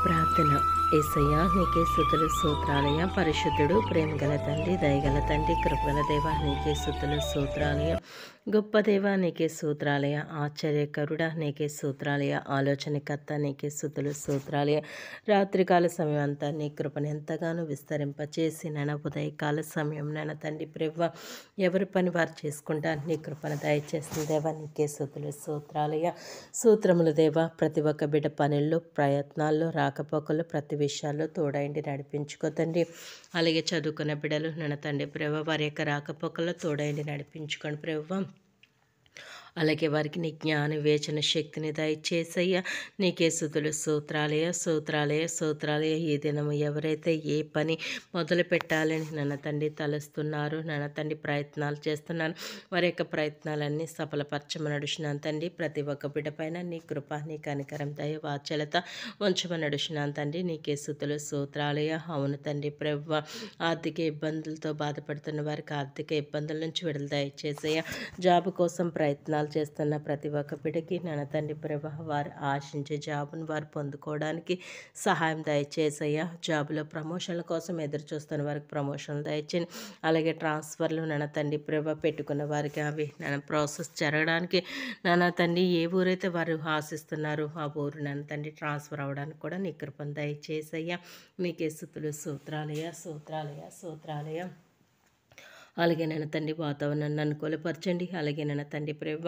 ప్రార్థన. యేసయ్యా నీకే స్తుతులు స్తోత్రాలయ. పరిశుద్ధుడు, ప్రేమగల తండ్రి, దయగల తండ్రి, కృపగల దేవ నీకే స్తుతులు స్తోత్రాలయ. గొప్ప దేవ నీకే స్తోత్రాలయ. ఆశ్చర్యకరుడా నీకే స్తోత్రాలయ. ఆలోచనకర్త నీకే స్తుతులు స్తోత్రాలయ. రాత్రికాల సమయం అంతా నీ కృపను ఎంతగానో విస్తరింపచేసి ఉదయకాల సమయం తండ్రి ప్రభ ఎవరి పని వారు చేసుకుంటా నీ కృపను దయచేస్తుంది దేవ నీకే స్తుతులు స్తోత్రాలయ. సూత్రములు దేవ ప్రతి ఒక్క బిడ్డ పనుల్లో ప్రయత్నాల్లో రాకపోకలు ప్రతి విషయాల్లో తోడైండి నడిపించుకోతండి. అలాగే చదువుకున్న బిడ్డలు తండ్రి ప్రభ వారి యొక్క రాకపోకల్లో తోడైండి నడిపించుకోండి ప్రభ. అలాగే వారికి నీ జ్ఞాన వేచన శక్తిని దయచేసయ్యా. నీకే స్తుతులు స్తోత్రాలయ. ఈ దినము ఎవరైతే ఏ పని మొదలు పెట్టాలని తండ్రి తలుస్తున్నారు తండ్రి ప్రయత్నాలు చేస్తున్నారు వారి యొక్క ప్రయత్నాలన్నీ సఫలపరచమని నడుచున్నాను తండ్రి. ప్రతి ఒక్క బిడ్డ పైన నీ కృప నీ కనికరం దయ వాచలత ఉంచమని నడుచున్నాను తండ్రి. నీకే స్తుతులు స్తోత్రాలయ. అవును తండ్రి ప్రభు ఆర్థిక ఇబ్బందులతో బాధపడుతున్న వారికి ఆర్థిక ఇబ్బందుల నుంచి విడుదల దయచేసయ్యా. జాబ్ కోసం ప్రయత్నాలు చేస్తున్న ప్రతి ఒక్క బిడ్డకి తండ్రి ప్రభ వారు ఆశించే జాబును వారు పొందుకోవడానికి సహాయం దయచేసయ్యా. జాబులో ప్రమోషన్ల కోసం ఎదురు చూస్తున్న వారికి ప్రమోషన్లు దయచేయండి. అలాగే ట్రాన్స్ఫర్లు తండ్రి ప్రభ పెట్టుకున్న వారికి అవి ప్రాసెస్ జరగడానికి తండ్రి ఏ ఊరైతే వారు ఆశిస్తున్నారో ఆ ఊరు తండ్రి ట్రాన్స్ఫర్ అవ్వడానికి కూడా నీ కృపను దయచేసయ్యా. నీకే స్తుతులు స్తోత్రాలయ. అలాగే తండ్రి వాతావరణాన్ని అనుకూలపరచండి. అలాగే తండ్రి ప్రభ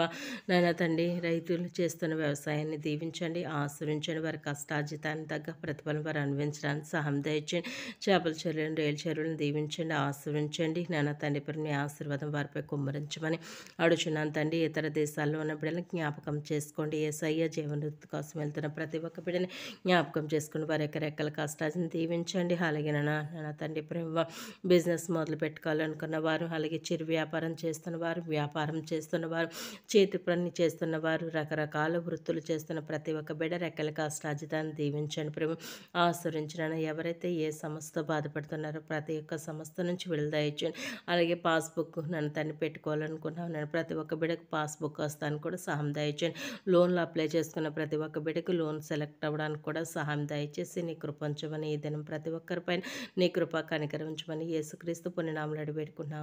తండ్రి రైతులు చేస్తున్న వ్యవసాయాన్ని దీవించండి, ఆశ్రయించండి. వారి కష్టార్జితాన్ని తగ్గ ప్రతిఫలం వారు అనుభవించడానికి సహాయం దయచేయండి. చేపల చెరువులను రేలు చెరువులను దీవించండి, ఆశ్రయించండి. తండ్రి ప్రభు ఆశీర్వాదం వారిపై కుమ్మరించమని అడుచున్నాను తండ్రి. ఇతర దేశాల్లో ఉన్న బిడ్డలను జ్ఞాపకం చేసుకోండి. యేసయ్య జీవనృతి కోసం వెళ్తున్న ప్రతి ఒక్క బిడ్డని జ్ఞాపకం చేసుకుని వారి యొక్క రెక్కల కష్టాన్ని దీవించండి. అలాగే తండ్రి ప్రభు బిజినెస్ మొదలు పెట్టుకోవాలనుకున్న వారు, అలాగే చిరు వ్యాపారం చేస్తున్నవారు, చేతి పని చేస్తున్నవారు, రకరకాల వృత్తులు చేస్తున్న ప్రతి ఒక్క బిడ్డ రెక్కల కష్టార్జితాన్ని దీవించండి ప్రభు. ఆశ్రయించిన ఎవరైతే ఏ సమస్యతో బాధపడుతున్నారో ప్రతి ఒక్క సమస్య నుంచి విడుదల దయచేయండి. అలాగే పాస్బుక్ తండ్రి పెట్టుకోవాలనుకున్నాను ప్రతి ఒక్క బిడ్డకు పాస్బుక్ వస్తాను కూడా సహాయం దయచేయండి. లోన్లు అప్లై చేసుకున్న ప్రతి ఒక్క బిడ్డకు లోన్ సెలెక్ట్ అవ్వడానికి కూడా సహాయం దయచేసి నీ కృప ఉంచమని ఈ దినం ప్రతి ఒక్కరిపైన నీ కృప కనికరించమని యేసుక్రీస్తు పుణ్యనామములో అడిగి పెట్టుకున్నాను